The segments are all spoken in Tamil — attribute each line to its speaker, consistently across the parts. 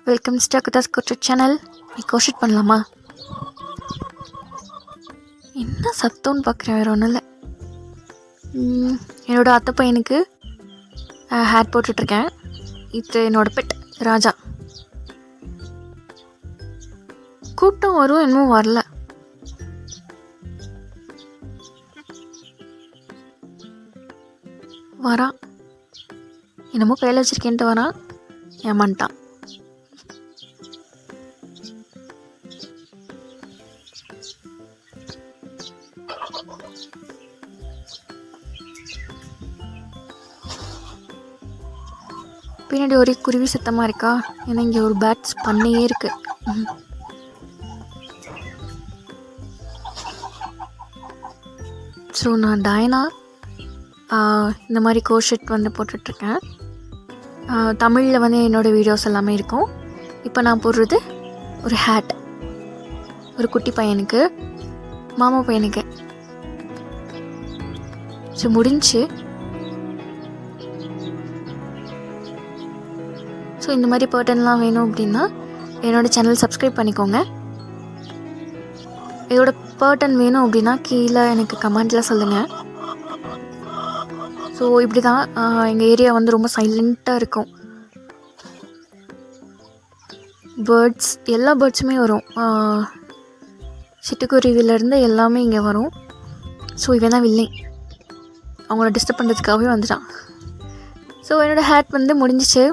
Speaker 1: Welcome ஸ்டாக்குதாஸ் கோர்ஷெட் channel. நீ கோர்ஷெட் பண்ணலாமா? என்ன சத்தம்னு பார்க்குறேன், வேறு ஒன்றும் இல்லை. என்னோடய அத்தை பையனுக்கு ஹேர் போட்டுட்ருக்கேன். இது என்னோடய பெட் ராஜா. கூட்டம் வரும், இன்னும் வரல. வரான், என்னமோ கையில் வச்சுருக்கேன்ட்டு வரான், ஏமான்ட்டான். பின்னாடி ஒரே குருவி சத்தமாக இருக்கா, ஏன்னா இங்கே ஒரு பேட்ஸ் பண்ணையே இருக்குது. ஸோ நான் டயனா இந்த மாதிரி கோர்ஷெட் வந்து போட்டுட்ருக்கேன். தமிழில் வந்து என்னோடய வீடியோஸ் எல்லாமே இருக்கும். இப்போ நான் போடுறது ஒரு ஹேட், ஒரு குட்டி பையனுக்கு, மாமா பையனுக்கு. ஸோ முடிஞ்சு. ஸோ இந்த மாதிரி பேட்டர்ன்லாம் வேணும் அப்படின்னா என்னோடய சேனல் சப்ஸ்கிரைப் பண்ணிக்கோங்க. இதோட பேட்டர்ன் வேணும் அப்படின்னா கீழே எனக்கு கமெண்ட்டில் சொல்லுங்கள். ஸோ இப்படி தான் எங்கள் ஏரியா வந்து ரொம்ப சைலண்ட்டாக இருக்கும். பேர்ட்ஸ், எல்லா பேர்ட்ஸுமே வரும். சிட்டுக்குருவிலேருந்து எல்லாமே இங்கே வரும். ஸோ இவன் தான் வில்லை, அவங்கள டிஸ்டர்ப் பண்ணுறதுக்காகவே வந்துட்டான். ஸோ என்னோடய ஹேட் வந்து முடிஞ்சிச்சு.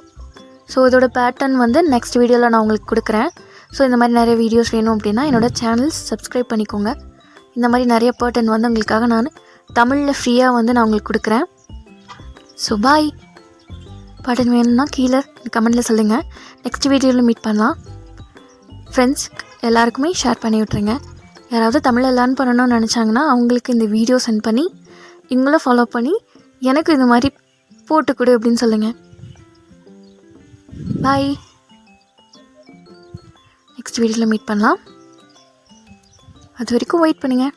Speaker 1: ஸோ இதோட பேட்டர்ன் வந்து நெக்ஸ்ட் வீடியோவில் நான் உங்களுக்கு கொடுக்குறேன். ஸோ இந்த மாதிரி நிறைய வீடியோஸ் வேணும் அப்படின்னா என்னோடய சேனல் சப்ஸ்கிரைப் பண்ணிக்கோங்க. இந்த மாதிரி நிறைய பேட்டர்ன் வந்து உங்களுக்காக நான் தமிழில் ஃப்ரீயாக வந்து நான் உங்களுக்கு கொடுக்குறேன். So bye. பேட்டர்ன் வேணும்னா கீழே கமெண்ட்டில் சொல்லுங்கள். நெக்ஸ்ட் வீடியோவில் மீட் பண்ணலாம். ஃப்ரெண்ட்ஸ் எல்லாருக்குமே ஷேர் பண்ணி விட்ருங்க. யாராவது தமிழில் லேர்ன் பண்ணணும்னு நினச்சாங்கன்னா அவங்களுக்கு இந்த வீடியோ சென்ட் பண்ணி இவங்களும் ஃபாலோ பண்ணி எனக்கு இந்த மாதிரி போட்டு கொடு அப்படின்னு சொல்லுங்கள். பாய். நெக்ஸ்ட் வீடியோவில் மீட் பண்ணலாம். அது வரைக்கும் வெயிட் பண்ணுங்கள்.